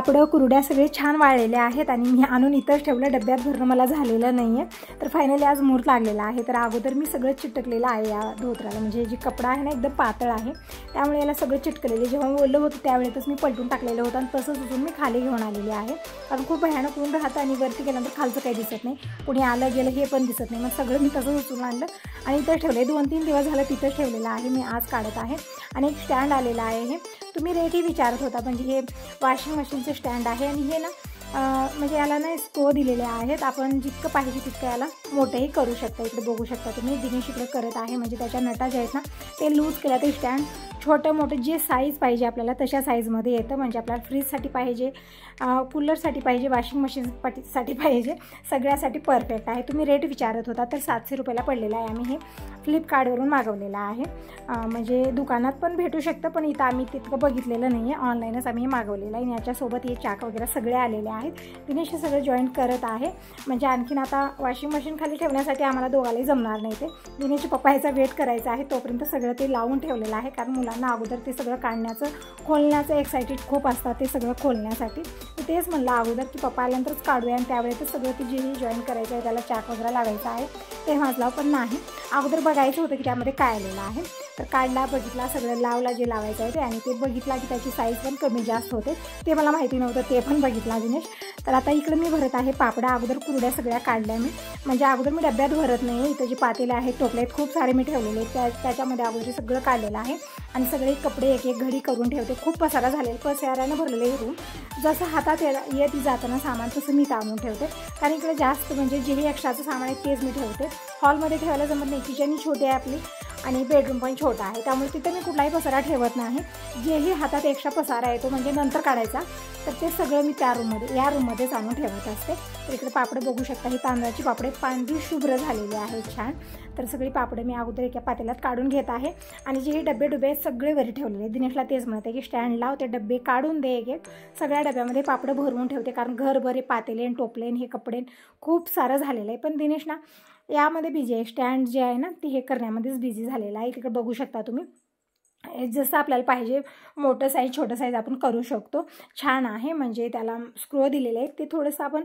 पापड कुरड्या सगळे छान वाळलेले आहेत आणि मी आणून इथंच ठेवलं, डब्यात भरणं मला झालेलं नाही आहे। तर फायनली आज मुहूर्त लागलेला आहे। तर अगोदर मी सगळं चिटकलेलं आहे या धोत्राला, म्हणजे जी कपडा आहे ना एकदम पातळ आहे त्यामुळे याला सगळं चिटकलेले। जेव्हा ओलं होतं त्यावेळेतच मी पलटून टाकलेलं होतं आणि तसंच उचलून मी खाली घेऊन आलेली आहे, कारण खूप भयानक ऊन राहतं आणि वरती गेल्यानंतर खालचं काही दिसत नाही, कोणी आलं गेलं हे पण दिसत नाही। मग सगळं मी तसंच उचलून आणलं आणि इथंच ठेवलं। 2-3 दिवस झालं तिथंच ठेवलेलं आहे, मी आज काढत आहे। आणि एक स्टँड आलेला आहे, हे तुम्ही रेटही विचारत होता, म्हणजे हे वॉशिंग मशीनचे स्टँड आहे आणि हे ना म्हणजे याला ना स्क्रू दिलेले आहेत, आपण जितकं पाहिजे तितकं याला मोठंही करू शकता। इकडे बघू शकता तुम्ही, दिनेश इकडे करत आहे, म्हणजे त्याच्या नटा ज्या आहेत ना ते लूज केल्या, ते स्टँड छोटं मोठं जे साईज पाहिजे आपल्याला तशा साईजमध्ये येतं, म्हणजे आपल्याला फ्रीजसाठी पाहिजे, कूलरसाठी पाहिजे, वॉशिंग मशीनसाठी पाहिजे, सगळ्यासाठी परफेक्ट आहे। तुम्ही रेट विचारत होता, तर 700 रुपयाला पडलेला आहे। आम्ही हे फ्लिपकार्टवरून मागवलेलं आहे, म्हणजे दुकानात पण भेटू शकतं, पण इथं आम्ही तितकं बघितलेलं नाही आहे, ऑनलाईनच आम्ही हे मागवलेलं आहे। आणि याच्यासोबत हे चाक वगैरे सगळे आलेले आहेत। दिनेश हे सगळं जॉईंट करत आहे, म्हणजे आणखीन आता वॉशिंग मशीन खाली ठेवण्यासाठी आम्हाला दोघालाही जमणार नाही, ते दिनेशचे पप्पा ह्याचा वेट करायचा आहे, तोपर्यंत सगळं ते लावून ठेवलेलं आहे, कारण मुलांना अगोदर ते सगळं काढण्याचं खोलण्याचं एक्साइटेड खूप असतात ते सगळं खोलण्यासाठी। तर तेच म्हणलं अगोदर की पप्पा आल्यानंतरच काढूया, आणि त्यावेळेतच सगळं ते जेही जॉईन करायचं आहे त्याला चाक वगैरे लावायचं आहे ते वाजला, पण नाही अगोदर बघायचं होतं की त्यामध्ये काय आलेलं आहे। तर काढला, बघितला, सगळं लावला जे लावायचं आहे ते, आणि ते बघितला की त्याची साईज पण कमी जास्त होते, ते मला माहिती नव्हतं, ते पण बघितला दिनेश। तर आता इकडे मी भरत आहे पापडा। अगोदर कुरड्या सगळ्या काढल्या मी, म्हणजे अगोदर मी डब्यात भरत नाही, इथं जे पातेले आहेत टोपले आहेत खूप सारे मी ठेवलेले आहेत, त्याच्यामध्ये अगोदर सगळं काढलेलं आहे आणि सगळे कपडे एक एक घडी करून ठेवते। खूप पसारा झालेला, पसाऱ्यानं भरलेले रूम, जसं हातात येत जाताना सामान तसं मी ताणून ठेवते, कारण इकडे जास्त म्हणजे जेही एक्स्ट्राचं सामान आहे तेच मी ठेवते। हॉलमध्ये ठेवायला जमत नाही, किचन छोटी आहे आपली आणि बेडरूम पण छोटा आहे, त्यामुळे तिथे मी कुठलाही पसारा ठेवत नाही। जेही हातात एक्स्ट्रा पसारा येतो म्हणजे नंतर काढायचा, तर ते सगळं मी त्या रूममध्ये या रूममध्येच आणून ठेवत असते। तर इकडे पापडं बघू शकता, ही तांदळाची पापडे पांढरी शुभ्र झालेली आहेत छान। तर सगळी पापडं मी अगोदर एका पातेल्यात काढून घेत आहे, आणि जे हे डबे आहेत सगळे वरी ठेवलेले। दिनेशला तेच म्हणते की स्टँड लाव, ते डबे काढून दे, एक सगळ्या डब्यामध्ये पापडं भरवून ठेवते, कारण घरभरे पातेले टोपले हे कपडे खूप सारं झालेलं आहे। पण दिनेश ना यामध्ये बिझी आहे, स्टँड जे आहे ना ते हे करण्यामध्येच बिझी झालेलं आहे। तिकडे बघू शकता तुम्ही, जसं आपल्याला पाहिजे मोठं साईज छोटं साईज आपण करू शकतो, छान आहे। म्हणजे त्याला स्क्रू दिलेले आहेत, ते थोडंसं आपण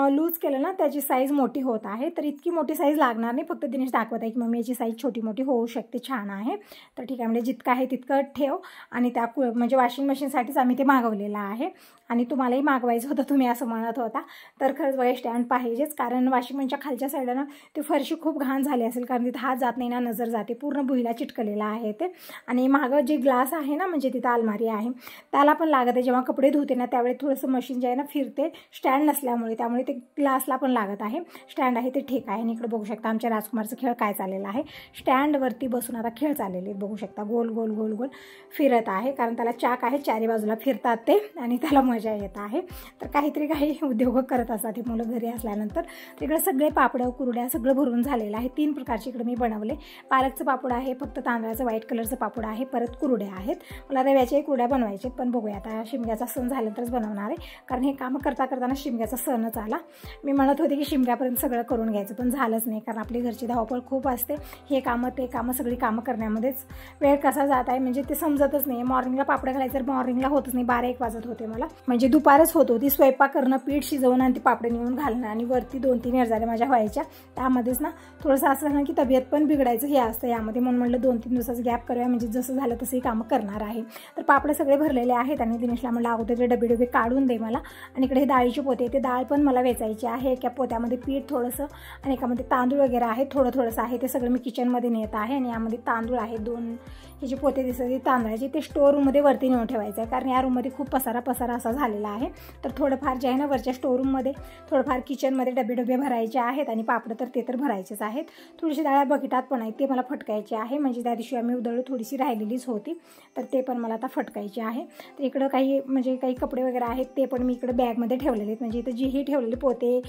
लूज केलं ना त्याची साईज मोठी होत आहे, तर इतकी मोठी साईज लागणार नाही, फक्त दिनेश दाखवत आहे की मम्मी याची साईज छोटी मोठी होऊ शकते, छान आहे। तर ठीक आहे, म्हणजे जितकं आहे तितकं ठेव, आणि त्या म्हणजे वॉशिंग मशीनसाठीच आम्ही ते मागवलेलं आहे, आणि तुम्हालाही मागवायचं होतं, तुम्ही असं म्हणत होता, तर खरंच बघा स्टँड पाहिजेच, कारण वॉशिंग मशीनच्या खालच्या साईडला ती फरशी खूप घाण झाली असेल, कारण तिथं हात जात नाही ना, नजर जाते, पूर्ण भुईला चिटकलेला आहे ते। आणि मागं जे ग्लास आहे ना, म्हणजे तिथं अलमारी आहे त्याला पण लागत आहे, जेव्हा कपडे धुते ना त्यावेळी थोडंसं मशीन जे आहे ना फिरते स्टँड नसल्यामुळे, त्यामुळे ते ग्लासला पण लागत आहे। स्टँड आहे ते ठीक आहे। आणि इकडे बघू शकता आमच्या राजकुमारचं खेळ काय चाललेला आहे, स्टँडवरती बसून आता खेळ चाललेले बघू शकता, गोल गोल गोल गोल फिरत आहे, कारण त्याला चाक आहे, चारी बाजूला फिरतात ते आणि त्याला मजा येत आहे। तर काहीतरी काही उद्योग करत असतात हे मुलं घरी असल्यानंतर। तिकडे सगळे पापडं कुरड्या सगळं भरून झालेलं आहे, 3 प्रकारचे इकडे मी बनवले, पालकचं पापड आहे, फक्त तांदळाचं व्हाईट कलरचं पापड आहे, परत कुरड्या आहेत, मला रव्याच्याही कुरड्या बनवायचे, पण बघूया आता शिमग्याचा सण झाल्यानंतरच बनवणार आहे, कारण हे काम करताना शिमग्याचा सणच आला। मी म्हणत होते की शिमग्यापर्यंत सगळं करून घ्यायचं, पण झालंच नाही, कारण आपली घरची धावपळ खूप असते, हे कामं ते कामं सगळी कामं करण्यामध्येच वेळ कसा जात आहे म्हणजे ते समजतच नाही। मॉर्निंगला पापड घालायचं तर मॉर्निंगला होतच नाही, 12-1 वाजत होते मला, म्हणजे दुपारच होत होती, स्वयंपाक करणं, पीठ शिजवणं आणि ती पापडे नेऊन घालणं, आणि वरती 2-3 हेरजाऱ्या माझ्या व्हायच्या, त्यामध्येच ना थोडंसं असं झालं की तब्येत पण बिघडायचं हे असतं यामध्ये, म्हणून म्हणलं 2-3 दिवसाचं गॅप करूया, म्हणजे जसं झालं तसंही कामं करणार आहे। तर पापडे सगळे भरलेले आहेत, आणि दिनेशला म्हणलं अगोदर डबे काढून दे मला, आणि इकडे हे डाळीचे पोते, ते डाळ पण मला वेचायची आहे, एका पोत्यामध्ये पीठ थोडंसं आणि एकामध्ये तांदूळ वगैरे आहे, थोडं आहे, ते सगळं मी किचनमध्ये नेत आहे। आणि यामध्ये तांदूळ आहे, 2 हे जे पोते दिसत तांदळाचे ते स्टोर रूममध्ये वरती नेऊन ठेवायचं आहे, कारण या रूममध्ये खूप पसारा असा झालेला आहे। तर थोडंफार जे आहे ना वरच्या स्टोर रूममध्ये, थोडंफार किचनमध्ये डबे भरायचे आहेत, आणि पापडं तर ते तर भरायचेच आहेत। थोडीशी डाळ बकेटात पण आहे, ते मला फटकायचे आहे, म्हणजे त्या दिवशी आम्ही उदळू थोडीशी राहिलेलीच होती, तर ते पण मला आता फटकायचे आहे। तर इकडं काही कपडे वगैरे आहेत ते पण मी इकडे बॅगमध्ये ठेवलेले आहेत, म्हणजे इथं जेही ठेवलेले पोते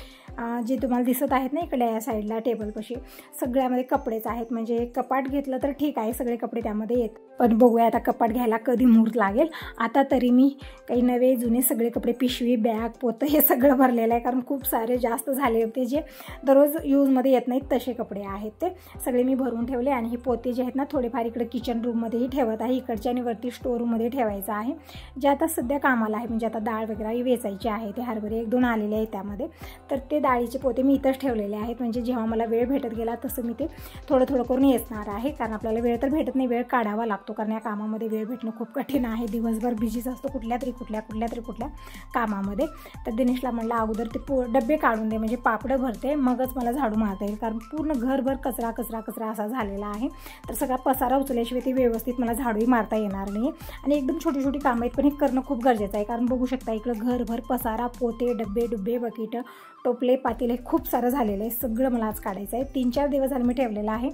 जे तुम्हाला दिसत आहेत ना इकडे या साईडला टेबलपाशी सगळ्यामध्ये कपडेच आहेत, म्हणजे कपाट घेतलं तर ठीक आहे सगळे कपडे त्यामध्ये येत, पण बघूया आता कपाट घ्यायला कधी मुहूर्त लागेल। आता तरी मी काही नवे जुने आणि सगळे कपडे, पिशवी, बॅग, पोतं हे सगळं भरलेलं आहे, कारण खूप सारे जास्त झाले होते जे दररोज यूजमध्ये येत नाहीत तसे कपडे आहेत ते सगळे मी भरून ठेवले. आणि हे पोते जे आहेत ना थोडेफार इकडे किचन रूममध्येही ठेवत आहे, इकडच्या आणि वरती स्टोर रूममध्ये ठेवायचं आहे, जे आता सध्या कामाला आहे. म्हणजे आता डाळ वगैरे वेचायची आहे, ते हरभरे 1-2 आलेले आहेत त्यामध्ये, तर ते डाळीचे पोते मी इथंच ठेवलेले आहेत. म्हणजे जेव्हा मला वेळ भेटत गेला तसं मी ते थोडं थोडं करून येणार आहे, कारण आपल्याला वेळ तर भेटत नाही, वेळ काढावा लागतो, कारण या कामामध्ये वेळ भेटणं खूप कठीण आहे. दिवसभर बिझीच असतो कुठल्या कामामध्ये. तर दिनेशला म्हणलं अगोदर ते डबे काढून दे, म्हणजे पापडं भरते मगच मला झाडू मारता येईल, कारण पूर्ण घरभर कचरा कचरा कचरा असा झालेला आहे. तर सगळा पसारा उचलल्याशिवाय ते व्यवस्थित मला झाडूही मारता येणार नाही. आणि एकदम छोटी छोटी कामं आहेत, पण हे करणं खूप गरजेचं आहे, कारण बघू शकता इकडं घरभर पसारा, पोते, डबे, बकेटं, टोपले, पातेले खूप सारं झालेलं आहे. सगळं मला आज काढायचं आहे. 3-4 दिवस झाले मी ठेवलेलं आहे,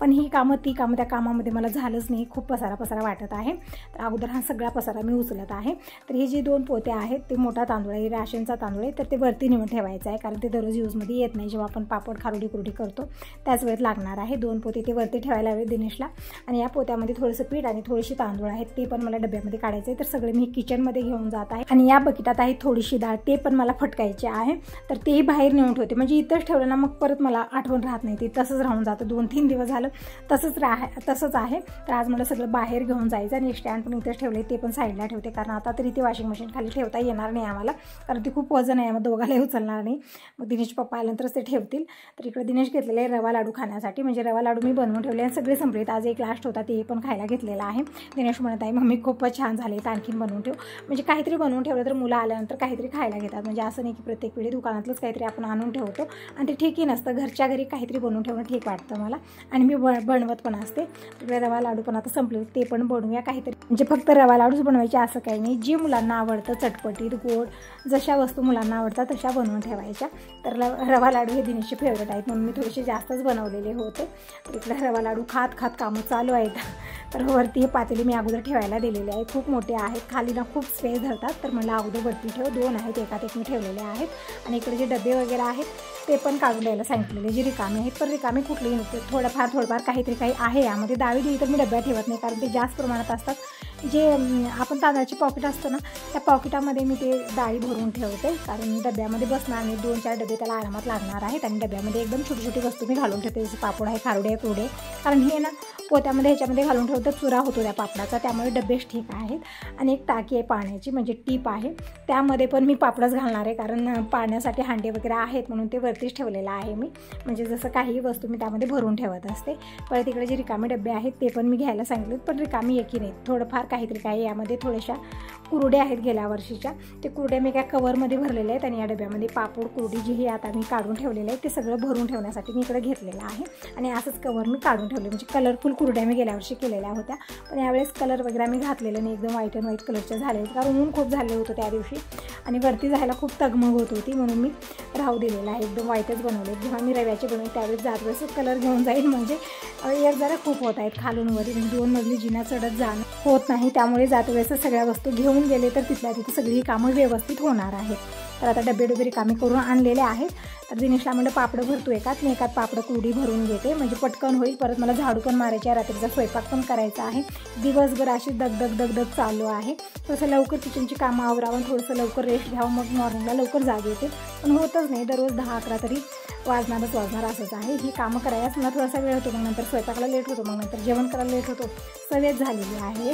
पण ही कामं त्या कामामध्ये मला झालंच नाही, खूप पसारा वाटत आहे. तर अगोदर हा सगळा पसारा मी उचलत आहे. तर हे जे 2 पोते आहेत ते मोठा तांदूळ आहे, राशनचा तांदूळ आहे, तर ते वरती नेऊन ठेवायचं आहे, कारण ते दररोज यूजमध्ये येत नाही. जेव्हा आपण पापड, खारुडी, कुरडी करतो त्याच वेळेत लागणार आहे. 2 पोते ते वरती ठेवायला हवे दिनेशला. आणि या पोत्यामध्ये थोडंसं पीठ आणि थोडीशी तांदूळ आहेत, ते पण मला डब्यामध्ये काढायचं आहे. तर सगळे मी किचनमध्ये घेऊन जात आहे. आणि या बकेटात आहे थोडीशी डाळ, ते पण मला फटकायचे आहे, तर तेही बाहेर नेऊन ठेवते. म्हणजे इथंच ठेवलं ना मग परत मला आठवण राहत नाही, ते तसंच राहून जातं. 2-3 दिवस झालं तसंच आहे. तर आज मला सगळं बाहेर घेऊन जायचं. आणि स्टँड पण इथंच ठेवले, ते पण साईडला ठेवते, कारण आता तरी ते वॉशिंग मशीन खाली ठेवता येणार नाही आम्हाला, कारण ते खूप वजन आहे, मग दोघालाही उचलणार नाही. मग दिनेश पप्पा आल्यानंतरच ते ठेवतील. तर इकडे दिनेश घेतलेले आहे रवा लाडू खाण्यासाठी. म्हणजे रवा लाडू मी बनवून ठेवले आणि सगळे संपलेत. आज एक लास्ट होता, ते पण खायला घेतलेला आहे. दिनेश म्हणत आहे मम्मी खूपच छान झाले, तर आणखीन बनवून ठेव. म्हणजे काहीतरी बनवून ठेवलं तर मुलं आल्यानंतर काहीतरी खायला घेतात. म्हणजे असं नाही की प्रत्येक वेळी दुकानातलंच काहीतरी आपण आणून ठेवतो, आणि ते ठीकही नसतं. घरच्या घरी काहीतरी बनवून ठेवणं ठीक वाटतं मला, आणि मी बनवत पण असते. तिकडे रवा लाडू पण आता संपले, ते पण बनवूया काहीतरी. म्हणजे फक्त रवा लाडूच बनवायचे असं काही नाही, जे मुलांना आवडतं चटपटीत गोड, जशा वस्तू मुलांना आवडतात तशा बनवून ठेवायच्या. तर रवा लाडू हे दिनेशचे फेवरेट आहेत, म्हणून मी थोडेसे जास्तच बनवलेले होते. तर इकडे रवा लाडू खात कामं चालू आहेत. तर वरती हे पातेले मी अगोदर ठेवायला दिलेले आहेत, खूप मोठे आहेत, खाली ना खूप स्पेस धरतात. तर मला अगोदर वरती ठेव, 2 आहेत, एकात एक मी ठेवलेले आहेत. आणि इकडे जे डबे वगैरे आहेत ते पण काढून द्यायला सांगितलेले, जे रिकामे आहेत. पण रिकामे कुठलेही नसते, थोडंफार काही आहे यामध्ये. डाळी तर मी डब्यात ठेवत नाही, कारण ते जास्त प्रमाणात असतात. जे आपण तांदळाची पॉकेट असतं ना, त्या पॉकेटामध्ये मी ते डाळी भरून ठेवते, कारण डब्यामध्ये बसणार नाही. 2-4 डबे त्याला आरामात लागणार आहेत. आणि डब्यामध्ये एकदम छोटी वस्तू मी घालून ठेवते, जसं पापड आहे, खारुडे आहे, कुरडे, कारण हे ना पोत्यामध्ये ह्याच्यामध्ये घालून ठेवतं, चुरा होतो त्या पापडाचा, त्यामुळे डबेच ठीक आहेत. आणि एक टाकी आहे पाण्याची, म्हणजे टीप आहे, त्यामध्ये पण मी पापडच घालणार आहे, कारण पाण्यासाठी हांडे वगैरे आहेत म्हणून ते वरतीच ठेवलेलं आहे मी. म्हणजे जसं काही वस्तू मी त्यामध्ये भरून ठेवत असते. परत इकडे जे रिकामे डबे आहेत ते पण मी घ्यायला सांगितले, पण रिकामी एकी नाहीत, थोडंफार काहीतरी काही. यामध्ये थोड्याशा कुरड्या आहेत गेल्या वर्षीच्या, ते कुरड्या मी काय कवरमध्ये भरलेल्या आहेत. आणि या डब्यामध्ये पापड, कुरडी जी ही आता मी काढून ठेवलेले आहेत, ते सगळं भरून ठेवण्यासाठी मी इकडे घेतलेलं आहे. आणि असंच कवर मी काढून ठेवले. म्हणजे कलरफुल कुरड्या मी गेल्या वर्षी केलेल्या होत्या, पण यावेळेस कलर वगैरे मी घातलेलं नाही, एकदम व्हाईट अँड व्हाईट कलरच्या झाले, कारण ऊन खूप झाले होतं त्या दिवशी आणि वरती जायला खूप तगमग होत होती, म्हणून मी राहू दिलेला आहे. एकदम व्हाईटच बनवले. जेव्हा मी रव्याचे बनवले त्यावेळेस जातवेळेस कलर घेऊन जाईल, म्हणजे एक जरा खूप होत आहेत खालून वरी, म्हणजे 2 मजली जिना चढत जाणं होत नाही, त्यामुळे जातवेळेस सगळ्या वस्तू घेऊन गेले तर तिथल्या तिथे सगळी कामं व्यवस्थित होणार आहेत. तर आता डबे रिकामे करून आणलेले आहेत. तर दिनेशला म्हणलं पापडं भरतो एकात, मी एकात पापडं कुरडी भरून घेते, म्हणजे पटकन होईल. परत मला झाडू पण मारायची आहे, रात्रीचा स्वयंपाक पण करायचा आहे. दिवसभर अशी दगदग चालू आहे. थोडंसं लवकर किचनची कामं आवरावं, थोडंसं लवकर रेस्ट घ्यावं, मग मॉर्निंगला लवकर जाग येते, पण होतच नाही. दररोज 10-11 तरी वाजणार असंच आहे. ही कामं करायलाच मला थोडासा वेळ होतो, मग नंतर स्वयंपाकाला लेट होतो, मग नंतर जेवण करायला लेट होतो. सवयच झालेली आहे.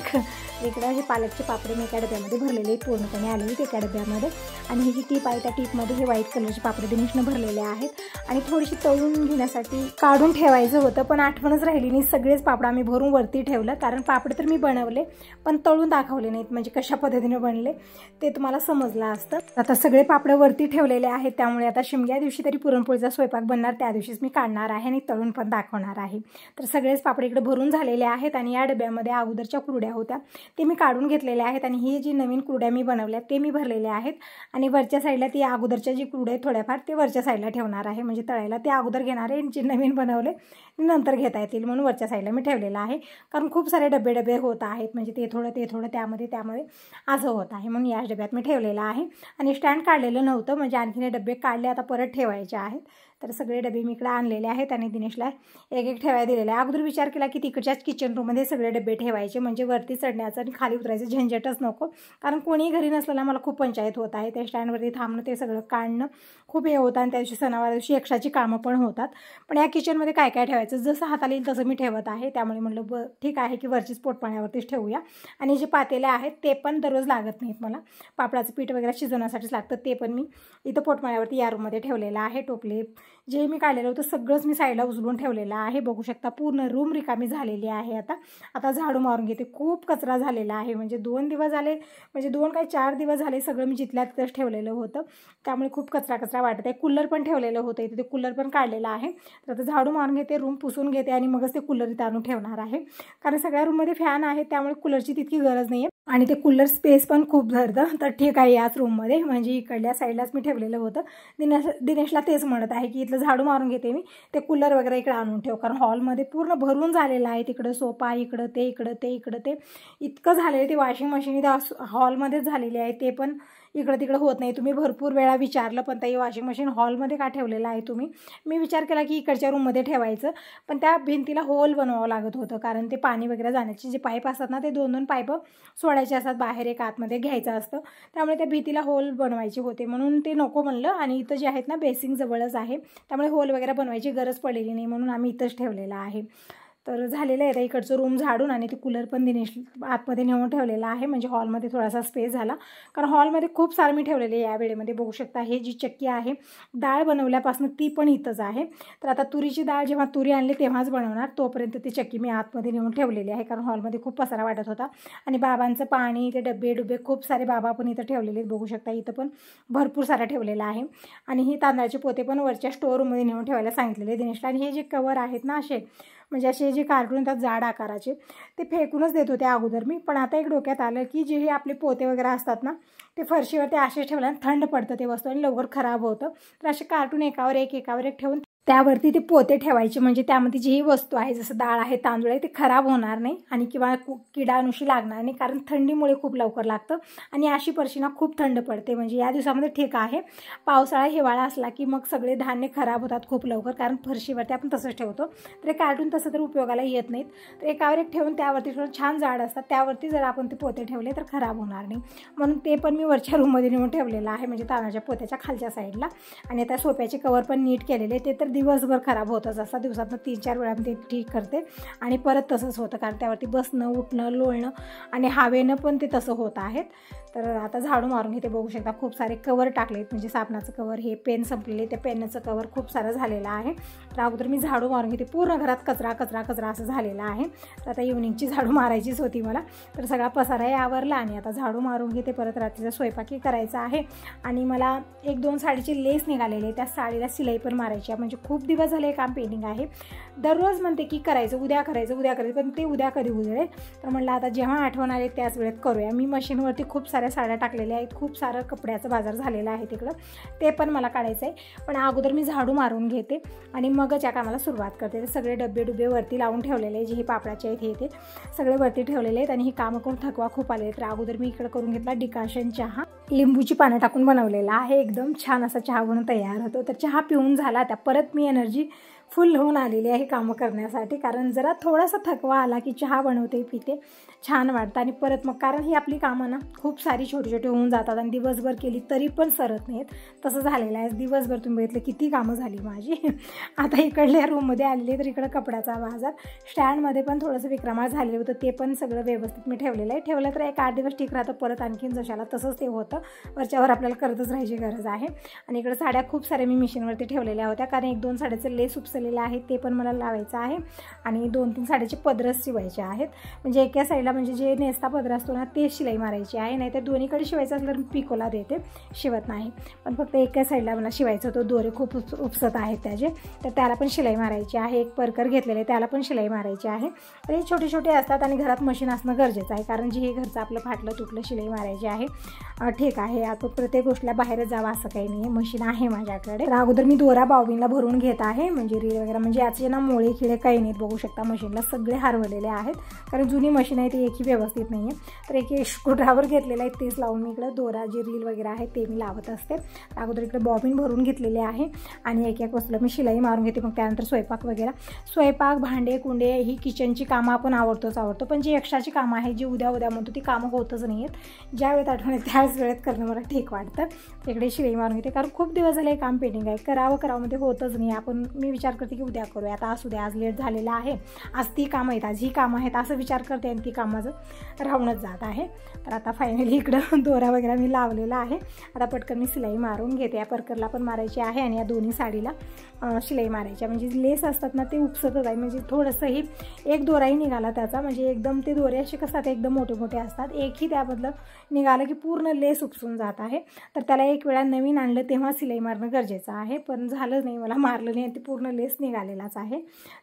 इकडं हे पालकचे पापडे मी एका डब्यामध्ये भरलेले, पूर्णपणे आलेले एका डब्यामध्ये. आणि ही जी टीप आहे त्या टीपमध्ये हे व्हाईट कलरचे पापडे दिनेशनं भरलेले आहेत. आणि थोडीशी तळून घेण्यासाठी काढून ठेवायचं होतं, पण आठवणच राहिली नाही. सगळेच पापड आम्ही भरून वरती ठेवलं, कारण पापड तर मी बनवले पण तळून दाखवले नाहीत, म्हणजे कशा पद्धतीने बनले ते तुम्हाला समजलं असतं. आता सगळे पापड वरती ठेवलेले आहेत, त्यामुळे आता शिमग्या दिवशी तरी पुरणपोळीचा स्वयंपाक बनणार, त्या दिवशीच मी काढणार आहे आणि तळून पण दाखवणार आहे. तर सगळेच पापड इकडे भरून झालेले आहेत. आणि या डब्यामध्ये अगोदरच्या कुरड्या होत्या ते मी काढून घेतलेल्या आहेत. आणि ही जी नवीन कुरड्या मी बनवल्या ते मी भरलेल्या आहेत. आणि वरच्या साईडला ती अगोदरच्या जी कुरड्या आहेत थोड्याफार ते वरच्या साईडला ठेवणार आहे, म्हणजे तळायला ते अगोदर घेणार आहे, जे नवीन बनवले नंतर घेता येतील म्हणून वरच्या साईडला मी ठेवलेलं आहे. कारण खूप सारे डबे होत आहेत, म्हणजे ते थोडं त्यामध्ये असं होत आहे, म्हणून या डब्यात मी ठेवलेलं आहे. आणि स्टँड काढलेलं नव्हतं, म्हणजे आणखीन हे डबे काढले, आता परत ठेवायचे आहेत. तर सगळे डबे मी इकडे आणलेले आहेत आणि दिनेशला एक एक ठेवायला दिलेले आहे. अगोदर विचार केला की तिकडच्याच किचन रूममध्ये सगळे डबे ठेवायचे, म्हणजे वरती चढण्याचं आणि खाली उतरायचं झंझटच नको, कारण कोणी घरी नसलेला मला खूप पंचायत होत आहे. त्या स्टँडवरती थांबणं, ते सगळं काढणं खूप हे होतं आणि त्या दिवशी सणावार दिवशी एक्स्ट्राची कामं पण होतात. पण या किचनमध्ये काय काय ठेवायचं जसं हाताला येईल तसं मी ठेवत आहे. त्यामुळे म्हटलं ठीक आहे की वरचीच पोटपाण्यावरतीच ठेवूया. आणि जे पातेले आहेत ते पण दररोज लागत नाहीत मला, पापडाचं पीठ वगैरे शिजवण्यासाठीच लागतं, ते पण मी इथं पोटपाण्यावरती या रूममध्ये ठेवलेलं आहे. टोपले जे मी काढलेलं होतं सगळंच मी साईडला उचलून ठेवलेलं आहे. बघू शकता पूर्ण रूम रिकामी झालेली आहे. आता झाडू मारून घेते. खूप कचरा झालेला आहे, म्हणजे 2 दिवस झाले, म्हणजे 4 दिवस झाले सगळं मी जिथल्या तिथंच ठेवलेलं होतं, त्यामुळे खूप कचरा वाटत आहे. कूलर पण ठेवलेलं होतं इथे, ते कूलर पण काढलेलं आहे. तर आता झाडू मारून घेते, रूम पुसून घेते आणि मगच ते कूलर इथं आणून ठेवणार आहे, कारण सगळ्या रूममध्ये फॅन आहे त्यामुळे कूलरची तितकी गरज नाही आहे आणि ते कूलर स्पेस पण खूप धरतं. तर ठीक आहे, याच रूममध्ये म्हणजे इकडल्या साईडलाच मी ठेवलेलं होतं. दिनेशला तेच म्हणत आहे की इथलं झाडू मारून घेते मी, ते कूलर वगैरे इकडे आणून ठेव, कारण हॉलमध्ये पूर्ण भरून झालेलं आहे. तिकडं सोफा, इकडं ते इतकं झालेलं आहे. ते वॉशिंग मशीन इथं हॉलमध्येच झालेली आहे, ते पण इकडं तिकडं होत नाही. तुम्ही भरपूर वेळा विचारलं पण ताई वॉशिंग मशीन हॉलमध्ये का ठेवलेलं आहे तुम्ही. मी विचार केला की इकडच्या रूममध्ये ठेवायचं, पण त्या भिंतीला होल बनवावं लागत होतं, कारण ते पाणी वगैरे जाण्याचे जे पाईप असतात ना, ते 2 पाईप सोडायचे असतात, बाहेर एक आतमध्ये घ्यायचं असतं, त्यामुळे त्या भिंतीला होल बनवायचे होते, म्हणून ते नको म्हणलं. आणि इथं जे आहेत ना बेसिंग जवळच आहे, त्यामुळे होल वगैरे बनवायची गरज पडलेली नाही, म्हणून आम्ही इथंच ठेवलेलं आहे. तर झालेलं आहे इकडचं रूम झाडून आणि ते कूलर पण दिनेश आतमध्ये नेऊन ठेवलेला आहे, म्हणजे हॉलमध्ये थोडासा स्पेस झाला, कारण हॉलमध्ये खूप सारं मी ठेवलेले या वेळेमध्ये. बघू शकता हे जी चक्की आहे डाळ बनवल्यापासून ती पण इथंच आहे. तर आता तुरीची डाळ जेव्हा तुरी आणली तेव्हाच बनवणार, तोपर्यंत ती चक्की मी आतमध्ये नेऊन ठेवलेली आहे, कारण हॉलमध्ये खूप पसारा वाटत होता. आणि बाबांचं पाणी, ते डबे खूप सारे बाबा पण इथं ठेवलेले आहेत. बघू शकता इथं पण भरपूर सारा ठेवलेला आहे. आणि ही तांदळाचे पोते पण वरच्या स्टोअर रूममध्ये नेऊन ठेवायला सांगितलेले दिनेशला. आणि हे जे कवर आहेत ना असे, म्हणजे असे जे कार्टून येतात जाड आकाराचे, ते फेकूनच देत होते अगोदर मी, पण आता एक डोक्यात आलं की जे हे आपले पोते वगैरे असतात ना, ते फरशीवरती असेच ठेवल्याने थंड पडतं ते वस्तू आणि लवकर खराब होतं. तर असे कार्टून एकावर एक ठेवून त्यावरती ते पोते ठेवायचे, म्हणजे त्यामध्ये जी ही वस्तू आहे जसं डाळ आहे, तांदूळ आहे, ते खराब होणार नाही आणि किंवा किडाणुशी लागणार नाही, कारण थंडीमुळे खूप लवकर लागतं आणि अशी फरशी ना खूप थंड पडते. म्हणजे या दिवसामध्ये ठीक आहे, पावसाळा हिवाळा असला की मग सगळे धान्य खराब होतात खूप लवकर, कारण फरशीवरती आपण तसंच ठेवतो. तर कार्टून तसं तर उपयोगाला येत नाहीत, तर एकावर एक ठेवून त्यावरती थोडं छान जाड असतात, त्यावरती जर आपण ते पोते ठेवले तर खराब होणार नाही, म्हणून ते पण मी वरच्या रूममध्ये नेऊन ठेवलेलं आहे, म्हणजे तांदळाच्या पोत्याच्या खालच्या साईडला. आणि आता सोप्याचे कवर पण नीट केलेले, ते तर दिवसभर खराब होतच असतात, दिवसातनं 3-4 वेळा मी ते ठीक करते आणि परत तसंच होतं, कारण त्यावरती बसणं, उठणं, लोळणं आणि हवेनं पण ते तसं होत आहेत. तर आता झाडू मारून घेते. बघू शकता खूप सारे कवर टाकलेत, म्हणजे साबणाचं कवर, हे पेन संपलेले, त्या पेनचं कवर खूप सारं झालेलं आहे. तर अगोदर मी झाडू मारून घेते. पूर्ण घरात कचरा असं झालेला आहे. तर आता इव्हनिंगची झाडू मारायचीच होती मला, तर सगळा पसाराही आवरला आणि आता झाडू मारून घेते. परत रात्रीचा स्वयंपाकी करायचा आहे आणि मला 1-2 साडीचे लेस निघालेले, त्या साडीला शिलाई पण मारायची आहे, म्हणजे खूप दिवस झाले काम पेंडिंग आहे. दररोज म्हणते की करायचं, उद्या करायचं, पण ते उद्या कधी उजळेल. तर म्हटलं आता जेव्हा आठवण आले त्याच वेळेत करूया. मी मशीनवरती खूप साऱ्या साड्या टाकलेल्या आहेत, खूप सारं कपड्याचं बाजार झालेलं आहे तिकडं, ते पण मला काढायचं आहे. पण अगोदर मी झाडू मारून घेते आणि मगच या कामाला सुरुवात करते. तर सगळे डबे वरती लावून ठेवलेले आहे, जे हे पापडाचे आहेत हे सगळे वरती ठेवलेले आहेत आणि ही कामं करून थकवा खूप आले. तर अगोदर मी इकडं करून घेतला डिकाशन चहा, लिंबूची पानं टाकून बनवलेला आहे. एकदम छान असा चहा बनवून तयार होतो. तर चहा पिऊन झाला, त्या परत मी एनर्जी फुल होऊन आलेली आहे कामं करण्यासाठी, कारण जरा थोडासा थकवा आला की चहा बनवते पिते छान वाटतं. आणि परत मग कारण ही आपली कामं ना खूप सारी छोटी होऊन जातात आणि दिवसभर केली तरी पण सरत नाहीत, तसं झालेलं आहे. दिवसभर तुम्ही बघितलं किती कामं झाली माझी. आता इकडल्या रूममध्ये आलेली, तर इकडं कपड्याचा बाजार, स्टँडमध्ये पण थोडंसं विक्रमाळ झालेलं होतं, ते पण सगळं व्यवस्थित मी ठेवलेलं आहे. ठेवलं तर 1-8 दिवस ठीक राहतं, परत आणखीन जशाला तसंच ते होतं, वरच्यावर आपल्याला करतच राहायची गरज आहे. आणि इकडं साड्या खूप साऱ्या मी मशीनवरती ठेवलेल्या होत्या, कारण 1-2 साड्याचं लेस उपसलेलं आहे, ते पण मला लावायचं आहे. आणि 2-3 साड्याचे पदरच शिवायचे आहेत, म्हणजे एका साईडला म्हणजे जे नेसता पदर असतो ना ते शिलाई मारायची आहे, नाहीतर दोन्हीकडे शिवायचं असलं तर पिकोला देते, शिवत नाही. पण फक्त एका साईडला मला शिवायचं होतं, दोरे खूप उपसत आहेत त्याचे, तर त्याला पण शिलाई मारायची आहे. एक परकर घेतलेले त्याला पण शिलाई मारायची आहे. तर हे छोटे असतात आणि घरात मशीन असणं गरजेचं आहे, कारण जे हे घरचं आपलं फाटलं तुटलं शिलाई मारायची आहे. ठीक आहे, आता प्रत्येक गोष्टीला बाहेरच जावं असं काही नाही, मशीन आहे माझ्याकडे. तर अगोदर मी दोरा बॉबिनला भरून घेत आहे, म्हणजे रील वगैरे, म्हणजे याचे ना मोळे खिळे काही नाहीत, बघू शकता मशीनला सगळे हरवलेले आहेत, कारण जुनी मशीन आहे ती एकही व्यवस्थित नाही आहे. तर एक स्क्रूड्रायव्हर घेतलेला आहे, तेच लावून मी इकडं दोरा जे रील वगैरे आहे ते मी लावत असते. अगोदर इकडे बॉबिन भरून घेतलेले आहे आणि एक एक वस्तूला मी शिलाई मारून घेते. मग त्यानंतर स्वयंपाक वगैरे, स्वयंपाक, भांडे कुंडे, ही किचनची कामं आपण आवडतो, पण जी एक्स्ट्राची कामं आहे जी उद्या म्हणतो ती कामं होतच नाही आहेत. ज्या वेळेत आठवण त्याच वेळेत करणं मला ठीक वाटतं. इकडे शिलाई मारून घेते, कारण खूप दिवस झाले काम पेंडिंग आहे, करावं मध्ये होतच नाही. मी विचार करते की उद्या करूया, आता असू द्या, आज लेट झालेला आहे, आज ती कामं आहेत, आज ही कामं आहेत, असं विचार करते आणि ती कामाचं राहूनच जात आहे. तर आता फायनली इकडं दोरा वगैरे मी लावलेला आहे. आता पटकन मी शिलाई मारून घेते. या परकरला पण मारायची आहे आणि या दोन्ही साडीला शिलाई मारायची आहे. म्हणजे लेस असतात ना ते उपसतच आहे, म्हणजे थोडंसंही एक दोराही निघाला त्याचा, म्हणजे एकदम ते दोरे असे कसं एकदम मोठे मोठे असतात, एकही त्याबद्दल निघालं की पूर्ण लेस उपसून जात आहे. तर त्याला एक वेळा नवीन आणलं तेव्हा शिलाई मारणं गरजेचं आहे, पण झालं नाही, मला मारलं नाही, ते पूर्ण लेस निघालेलाच आहे.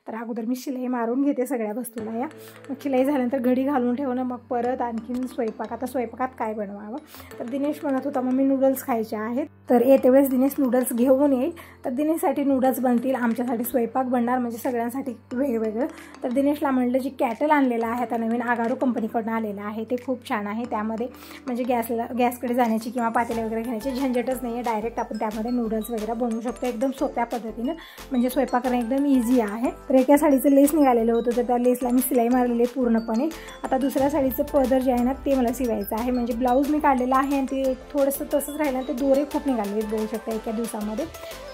तर अगोदर मी शिलाई मारून घेते सगळ्या वस्तूला. या मग शिलाई झाल्यानंतर घडी घालून ठेवणं, मग परत आणखीन स्वयंपाक. आता स्वयंपाकात काय बनवावं, तर दिनेश म्हणत होता मम्मी नूडल्स खायचे आहेत, तर येते वेळेस दिनेश नूडल्स घेऊन येईल. तर दिनेशसाठी नूडल्स बनतील, आमच्यासाठी स्वयंपाक बनणार, म्हणजे सगळ्यांसाठी वेगवेगळं. तर दिनेशला म्हणलं जी कॅटल आणलेलं आहे आता नवीन आगारू कंपनीकडून आलेलं आहे ते खूप छान आहे. त्यामध्ये म्हणजे गॅसकडे जाण्याची किंवा पातेले वगैरे घेण्याची झंझटच नाही आहे, डायरेक्ट आपण त्यामध्ये नूडल्स वगैरे बनवू शकतो एकदम सोप्या पद्धतीनं, म्हणजे स्वयंपाक करणं एकदम इझी आहे. तर एका साडीचं लेस निघालेलं होतं, तर त्या लेसला मी सिलाई मारलेली आहे पूर्णपणे. आता दुसऱ्या साडीचं पदर जे आहे ना ते मला शिवायचं आहे, म्हणजे ब्लाऊज मी काढलेला आहे आणि ते थोडंसं तसंच राहिलं, ते दोरे खूप निघालेले बघू शकता एका दिवसामध्ये.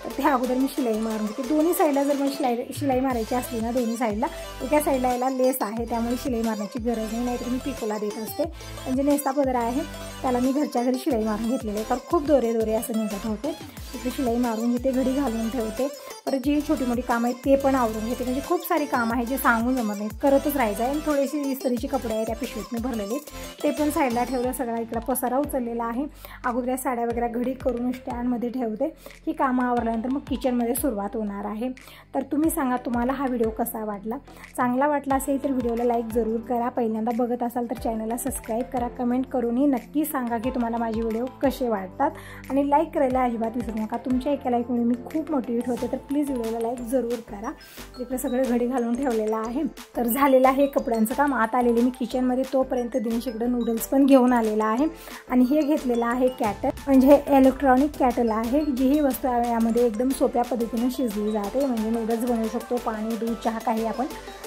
तर त्या अगोदर मी शिलाई मारून घेते. दोन्ही साईडला जर मला शिलाई मारायची असली ना, दोन्ही साईडला, एका साईडला याला लेस आहे त्यामुळे शिलाई मारण्याची गरज नाही, नाहीतर मी पिकोला देत असते. म्हणजे नेसता पदर आहे त्याला मी घरच्या घरी शिलाई मारून घेतलेली आहे, कारण खूप दोरे असं निघत होते. तिथे शिलाई मारून घेते, घडी घालून ठेवते. परत जी छोटी मोठी कामं आहेत ते पण आवरून घेते, म्हणजे खूप सारी कामं आहे जे सांगून जमत नाही, करतच राहायचं आहे. आणि थोडीशी इस्त्रीची कपडे आहेत त्या पिशवीत मी भरलेले, ते पण साईडला ठेवलं. सगळा इकडं पसारा उचललेला आहे. अगोदर साड्या वगैरे घडी करून स्टँडमध्ये ठेवते. ही कामं आवरल्यानंतर मग किचनमध्ये सुरुवात होणार आहे. तर तुम्ही सांगा तुम्हाला हा व्हिडिओ कसा वाटला. चांगला वाटला असेल तर व्हिडिओला लाईक जरूर करा. पहिल्यांदा बघत असाल तर चॅनलला सबस्क्राईब करा. कमेंट करूनही नक्की सांगा की तुम्हाला माझे व्हिडिओ कसे वाटतात, आणि लाईक करायला अजिबात विसरू नका. तुमच्या एका लाईकमुळे मी खूप मोटिवेट होते, तर प्लीज व्हिडिओला लाईक जरूर करा. इकडे सगळं घडी घालून ठेवलेलं आहे. तर झालेलं आहे कपड्यांचं काम. आता आलेले मी किचनमध्ये, तोपर्यंत दिनेश इकडे नूडल्स पण घेऊन आलेला आहे. आणि हे घेतलेलं आहे कॅटल, म्हणजे हे इलेक्ट्रॉनिक कॅटल आहे. जी ही वस्तू आहे यामध्ये एकदम सोप्या पद्धतीने शिजली जाते, म्हणजे नूडल्स बनवू शकतो, पाणी दूध चहा काही आपण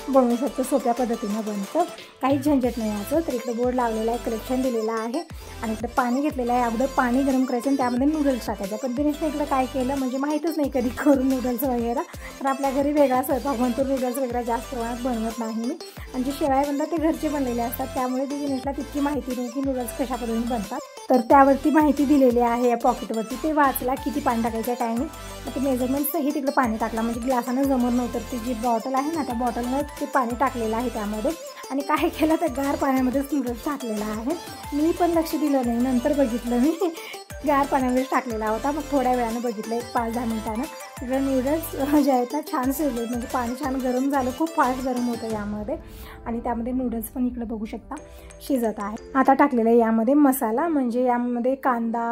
बनवू शकतो, सोप्या पद्धतीनं बनतं, काही झंझट नाही याचं. तर इकडे बोर्ड लावलेला आहे, कलेक्शन दिलेलं आहे. आणि इकडे पाणी घेतलेलं आहे. अगोदर पाणी गरम करायचं आणि त्यामध्ये नूडल्स टाकायचं. पण दिनेशने इकडे काय केलं, म्हणजे माहीतच नाही कधी करून नूडल्स वगैरे, तर आपल्या घरी वेगळा स्वयंपाक बनतो, नूडल्स वगैरे जास्त प्रमाणात बनवत नाही मी. आणि जे शेवाळे बनतात ते घरचे बनलेले असतात, त्यामुळे दिनेशला तितकी माहिती नाही की नूडल्स कशा पद्धतीने बनतात. तर त्यावरती माहिती दिलेली आहे या पॉकेटवरती, ते वाचला किती पाणी टाकायचं काय नाही. मग ते मेजरमेंटसही तिकडे पाणी टाकला, म्हणजे ग्लासानं जमत नव्हतं. ती जी बॉटल आहे ना त्या बॉटलनं ते पाणी टाकलेलं आहे त्यामध्ये. आणि काय केलं तर गार पाण्यामध्येच नूडल्स टाकलेला आहे. मी पण लक्ष दिलं नाही, नंतर बघितलं मी गार पाण्यामध्येच टाकलेला होता. मग थोड्या वेळानं बघितलं, एक 5-10 मिनिटानं तिकडे नूडल्स जे आहेत ना छान शिजले, म्हणजे पाणी छान गरम झालं, खूप फास्ट गरम होतं यामध्ये. आणि त्यामध्ये नूडल्स पण इकडे बघू शकता शिजत आहे. आता टाकलेलं आहे यामध्ये मसाला, म्हणजे यामध्ये कांदा,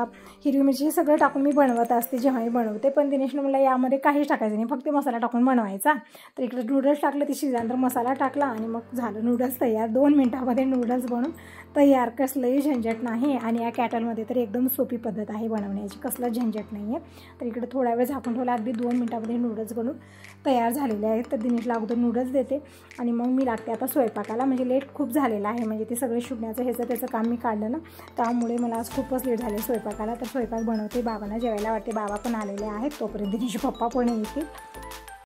हिरवी मिरची हे सगळं टाकून मी बनवत असते जेव्हा मी बनवते. पण दिनेशने मला यामध्ये काहीच टाकायचं नाही, फक्त मसाला टाकून बनवायचा. तर इकडे नूडल्स टाकलं, ते शिजल्यानंतर मसाला टाकला आणि मग झालं नूडल्स तयार. 2 मिनिटामध्ये नूडल्स बनून तयार, कसलंही झंझट नाही. आणि या कॅटलमध्ये तर एकदम सोपी पद्धत आहे बनवण्याची, कसलं झंझट नाही आहे. तर इकडे थोडा वेळ झाकून ठेवला, अगदी 2 मिनिटामध्ये नूडल्स बनून तयार झालेले आहेत. तर दिनेशला अगोदर नूडल्स देते आणि मग मी लागते आता स्वयंपाकाला, म्हणजे लेट खूप झालेलं आहे. म्हणजे ते सगळे शुभण्याचं त्याचं काम मी काढलं ना, त्यामुळे मला आज खूपच लेट झाले स्वयंपाकाला. तर स्वयंपाक बनवते, बाबांना जेवायला वाटते, बाबा पण आलेले आहेत, तोपर्यंत दिनेश पप्पा पण येतील.